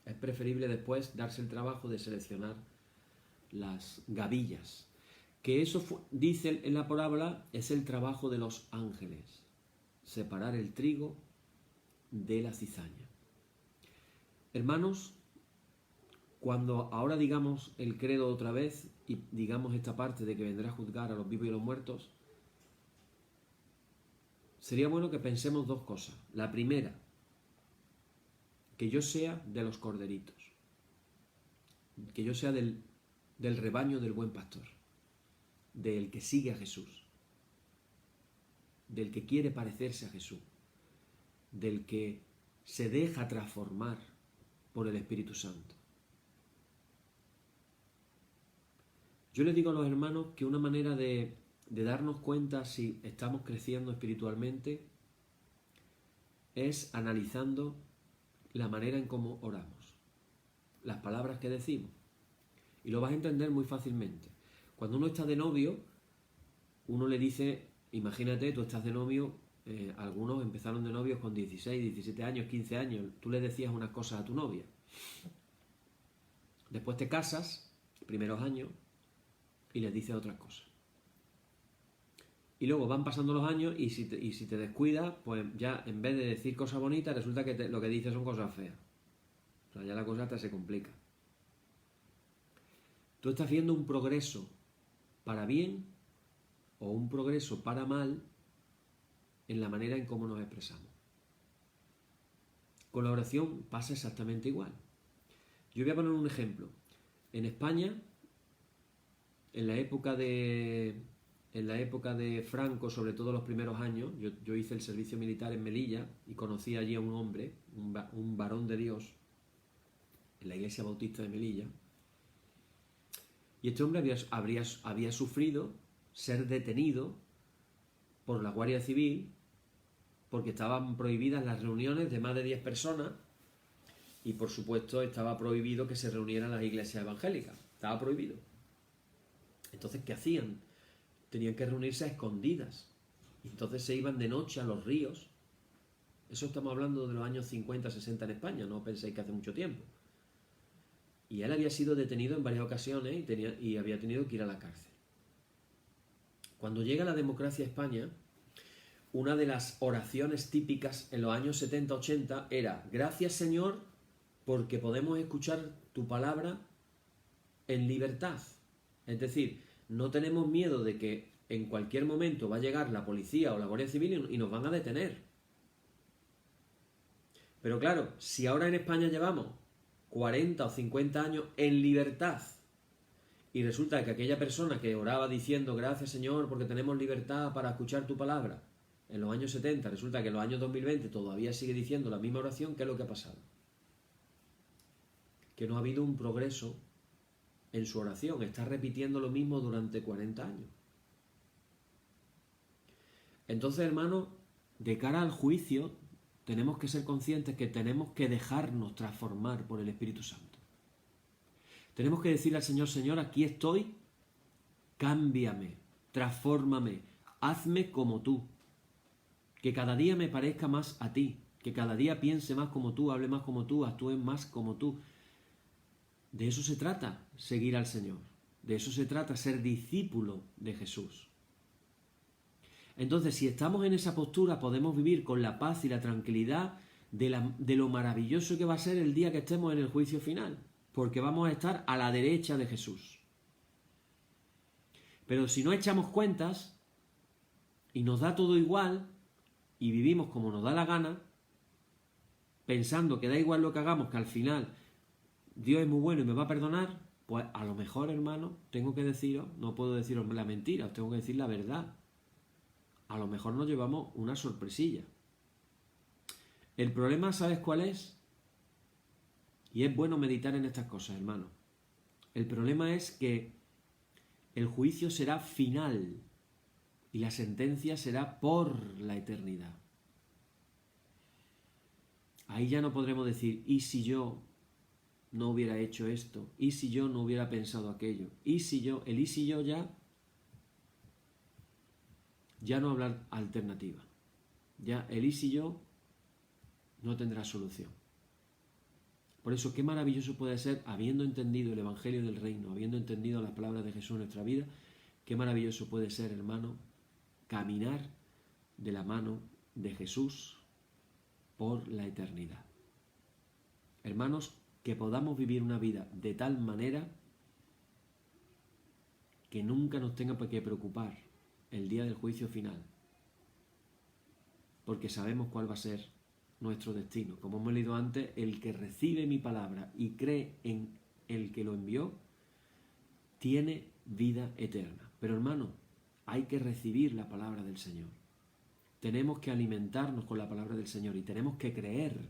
Es preferible después darse el trabajo de seleccionar las gavillas. Que eso dice en la parábola, es el trabajo de los ángeles. Separar el trigo de la cizaña. Hermanos, cuando ahora digamos el credo otra vez y digamos esta parte de que vendrá a juzgar a los vivos y a los muertos, sería bueno que pensemos dos cosas. La primera, que yo sea de los corderitos, que yo sea del rebaño del buen pastor, del que sigue a Jesús, del que quiere parecerse a Jesús, del que se deja transformar por el Espíritu Santo. Yo les digo a los hermanos que una manera de darnos cuenta si estamos creciendo espiritualmente es analizando la manera en cómo oramos, las palabras que decimos. Y lo vas a entender muy fácilmente. Cuando uno está de novio, uno le dice, imagínate, tú estás de novio, algunos empezaron de novios con 16, 17 años, 15 años, tú le decías unas cosas a tu novia. Después te casas, primeros años, y les dices otras cosas. Y luego van pasando los años y si te descuidas, pues ya en vez de decir cosas bonitas, resulta que lo que dices son cosas feas. O sea, ya la cosa hasta se complica. Tú estás viendo un progreso para bien o un progreso para mal en la manera en cómo nos expresamos. Con la oración pasa exactamente igual. Yo voy a poner un ejemplo. En España, en la época de Franco, sobre todo los primeros años, yo hice el servicio militar en Melilla y conocí allí a un hombre, un varón de Dios, en la iglesia bautista de Melilla. Y este hombre había sufrido ser detenido por la Guardia Civil porque estaban prohibidas las reuniones de más de 10 personas y por supuesto estaba prohibido que se reunieran las iglesias evangélicas. Estaba prohibido. Entonces, ¿qué hacían? Tenían que reunirse a escondidas. Y entonces se iban de noche a los ríos. Eso estamos hablando de los años 50, 60 en España, no penséis que hace mucho tiempo. Y él había sido detenido en varias ocasiones y había tenido que ir a la cárcel. Cuando llega la democracia a España, una de las oraciones típicas en los años 70-80 era: gracias Señor porque podemos escuchar tu palabra en libertad. Es decir, no tenemos miedo de que en cualquier momento va a llegar la policía o la Guardia Civil y nos van a detener. Pero claro, si ahora en España llevamos 40 o 50 años en libertad y resulta que aquella persona que oraba diciendo gracias Señor porque tenemos libertad para escuchar tu palabra, en los años 70 resulta que en los años 2020 todavía sigue diciendo la misma oración, ¿qué es lo que ha pasado? Que no ha habido un progreso en su oración, está repitiendo lo mismo durante 40 años. Entonces, hermanos, de cara al juicio, tenemos que ser conscientes que tenemos que dejarnos transformar por el Espíritu Santo. Tenemos que decirle al Señor: Señor, aquí estoy, cámbiame, transfórmame, hazme como tú, que cada día me parezca más a ti, que cada día piense más como tú, hable más como tú, actúe más como tú. De eso se trata seguir al Señor. De eso se trata ser discípulo de Jesús. Entonces, si estamos en esa postura, podemos vivir con la paz y la tranquilidad de lo maravilloso que va a ser el día que estemos en el juicio final, porque vamos a estar a la derecha de Jesús. Pero si no echamos cuentas y nos da todo igual y vivimos como nos da la gana, pensando que da igual lo que hagamos, que al final Dios es muy bueno y me va a perdonar, pues a lo mejor, hermano, tengo que deciros, no puedo deciros la mentira, os tengo que decir la verdad. A lo mejor nos llevamos una sorpresilla. El problema, ¿sabes cuál es? Y es bueno meditar en estas cosas, hermano. El problema es que el juicio será final y la sentencia será por la eternidad. Ahí ya no podremos decir, ¿y si yo no hubiera hecho esto? ¿Y si yo no hubiera pensado aquello? ¿Y si yo? El ¿y si yo ya no habrá alternativa. Ya el ¿y si yo? No tendrá solución. Por eso, qué maravilloso puede ser, habiendo entendido el Evangelio del Reino, habiendo entendido las palabras de Jesús en nuestra vida, qué maravilloso puede ser, hermano, caminar de la mano de Jesús por la eternidad. Hermanos, que podamos vivir una vida de tal manera que nunca nos tenga que preocupar el día del juicio final, porque sabemos cuál va a ser nuestro destino. Como hemos leído antes, el que recibe mi palabra y cree en el que lo envió, tiene vida eterna. Pero hermano, hay que recibir la palabra del Señor. Tenemos que alimentarnos con la palabra del Señor y tenemos que creer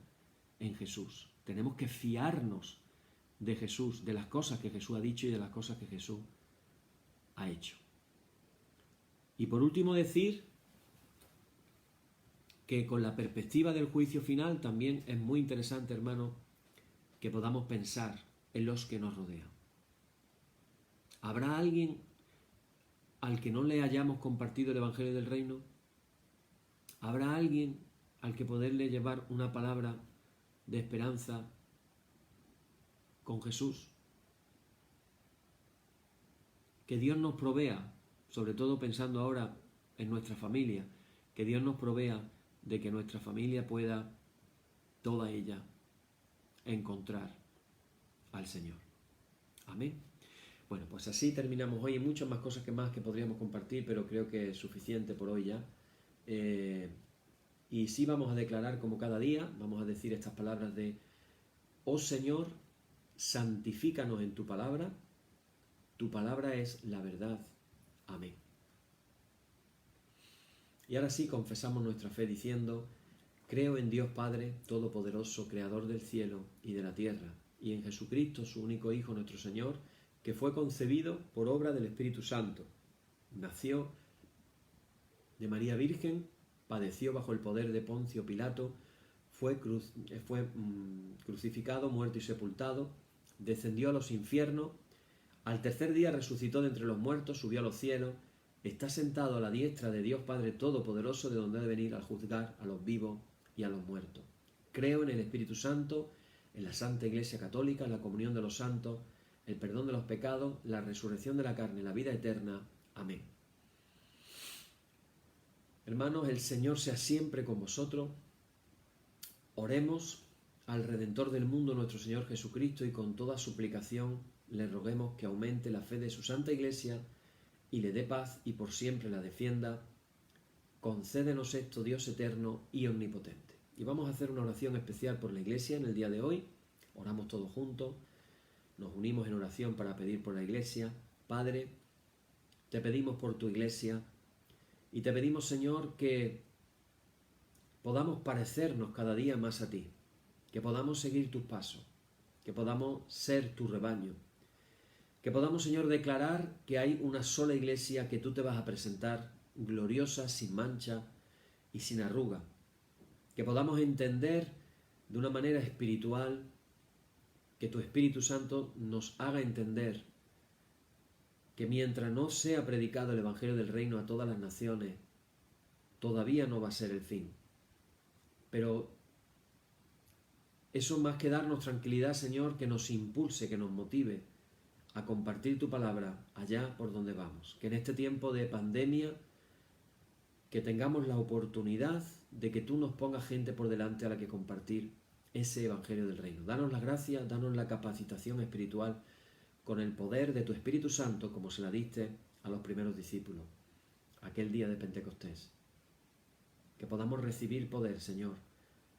en Jesús. Tenemos que fiarnos de Jesús, de las cosas que Jesús ha dicho y de las cosas que Jesús ha hecho. Y por último decir que con la perspectiva del juicio final también es muy interesante, hermano, que podamos pensar en los que nos rodean. ¿Habrá alguien al que no le hayamos compartido el Evangelio del Reino? ¿Habrá alguien al que poderle llevar una palabra de esperanza con Jesús? Que Dios nos provea, sobre todo pensando ahora en nuestra familia, que Dios nos provea de que nuestra familia pueda, toda ella, encontrar al Señor. Amén. Bueno, pues así terminamos hoy. Hay muchas más cosas que podríamos compartir, pero creo que es suficiente por hoy ya. Y sí vamos a declarar como cada día, vamos a decir estas palabras de: oh Señor, santifícanos en tu palabra es la verdad. Amén. Y ahora sí confesamos nuestra fe diciendo: creo en Dios Padre Todopoderoso, Creador del cielo y de la tierra, y en Jesucristo, su único Hijo, nuestro Señor, que fue concebido por obra del Espíritu Santo. Nació de María Virgen, padeció bajo el poder de Poncio Pilato, fue crucificado, muerto y sepultado, descendió a los infiernos, al tercer día resucitó de entre los muertos, subió a los cielos, está sentado a la diestra de Dios Padre Todopoderoso, de donde ha de venir a juzgar a los vivos y a los muertos. Creo en el Espíritu Santo, en la Santa Iglesia Católica, en la comunión de los santos, el perdón de los pecados, la resurrección de la carne, la vida eterna. Amén. Hermanos, el Señor sea siempre con vosotros. Oremos al Redentor del mundo, nuestro Señor Jesucristo, y con toda suplicación le roguemos que aumente la fe de su Santa Iglesia y le dé paz y por siempre la defienda. Concédenos esto, Dios eterno y omnipotente. Y vamos a hacer una oración especial por la Iglesia en el día de hoy. Oramos todos juntos. Nos unimos en oración para pedir por la Iglesia. Padre, te pedimos por tu Iglesia y te pedimos, Señor, que podamos parecernos cada día más a ti, que podamos seguir tus pasos, que podamos ser tu rebaño, que podamos, Señor, declarar que hay una sola Iglesia que tú te vas a presentar gloriosa, sin mancha y sin arruga, que podamos entender de una manera espiritual, que tu Espíritu Santo nos haga entender que mientras no sea predicado el Evangelio del Reino a todas las naciones, todavía no va a ser el fin. Pero Eso más que darnos tranquilidad, Señor, que nos impulse, que nos motive a compartir tu palabra allá por donde vamos. Que en este tiempo de pandemia, que tengamos la oportunidad de que tú nos pongas gente por delante a la que compartir ese evangelio del reino. Danos la gracia, danos la capacitación espiritual con el poder de tu Espíritu Santo, como se la diste a los primeros discípulos, aquel día de Pentecostés. Que podamos recibir poder, Señor,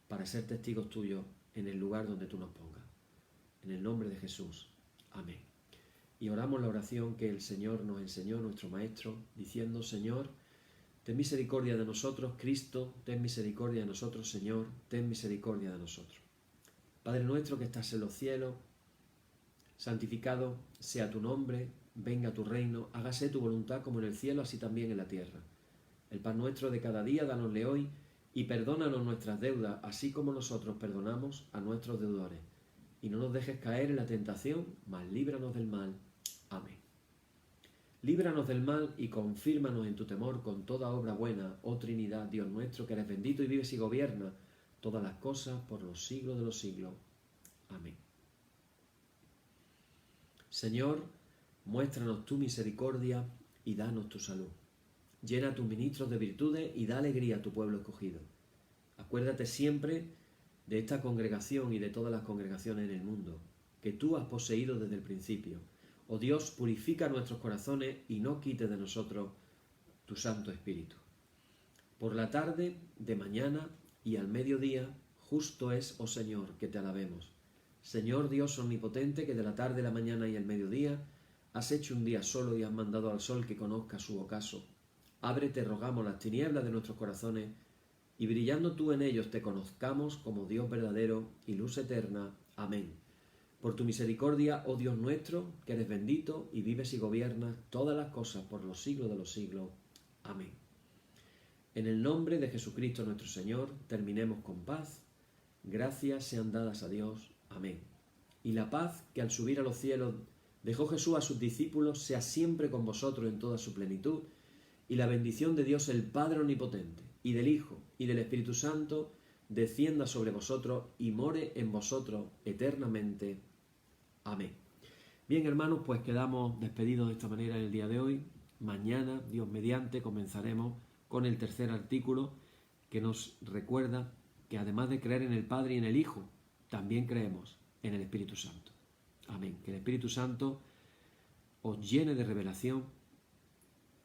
para ser testigos tuyos en el lugar donde tú nos pongas. En el nombre de Jesús. Amén. Y oramos la oración que el Señor nos enseñó, nuestro Maestro, diciendo: Señor, ten misericordia de nosotros. Cristo, ten misericordia de nosotros. Señor, ten misericordia de nosotros. Padre nuestro que estás en los cielos, santificado sea tu nombre, venga tu reino, hágase tu voluntad como en el cielo, así también en la tierra. El pan nuestro de cada día, dánosle hoy, y perdónanos nuestras deudas, así como nosotros perdonamos a nuestros deudores. Y no nos dejes caer en la tentación, mas líbranos del mal. Amén. Líbranos del mal y confírmanos en tu temor con toda obra buena, oh Trinidad, Dios nuestro, que eres bendito y vives y gobiernas todas las cosas por los siglos de los siglos. Amén. Señor, muéstranos tu misericordia y danos tu salud. Llena a tus ministros de virtudes y da alegría a tu pueblo escogido. Acuérdate siempre de esta congregación y de todas las congregaciones en el mundo, que tú has poseído desde el principio. Oh Dios, purifica nuestros corazones y no quites de nosotros tu Santo Espíritu. Por la tarde, de mañana y al mediodía, justo es, oh Señor, que te alabemos. Señor Dios omnipotente, que de la tarde, la mañana y el mediodía has hecho un día solo y has mandado al sol que conozca su ocaso. Ábrete, rogamos, las tinieblas de nuestros corazones, y brillando tú en ellos te conozcamos como Dios verdadero y luz eterna. Amén. Por tu misericordia, oh Dios nuestro, que eres bendito y vives y gobiernas todas las cosas por los siglos de los siglos. Amén. En el nombre de Jesucristo nuestro Señor, terminemos con paz. Gracias sean dadas a Dios. Amén. Y la paz que al subir a los cielos dejó Jesús a sus discípulos sea siempre con vosotros en toda su plenitud, y la bendición de Dios el Padre Omnipotente, y del Hijo, y del Espíritu Santo, descienda sobre vosotros y more en vosotros eternamente. Amén. Bien, hermanos, pues quedamos despedidos de esta manera en el día de hoy. Mañana, Dios mediante, comenzaremos con el tercer artículo, que nos recuerda que además de creer en el Padre y en el Hijo, también creemos en el Espíritu Santo. Amén. Que el Espíritu Santo os llene de revelación,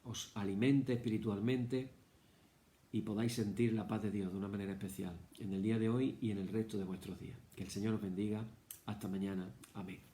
os alimente espiritualmente y podáis sentir la paz de Dios de una manera especial en el día de hoy y en el resto de vuestros días. Que el Señor os bendiga. Hasta mañana. Amén.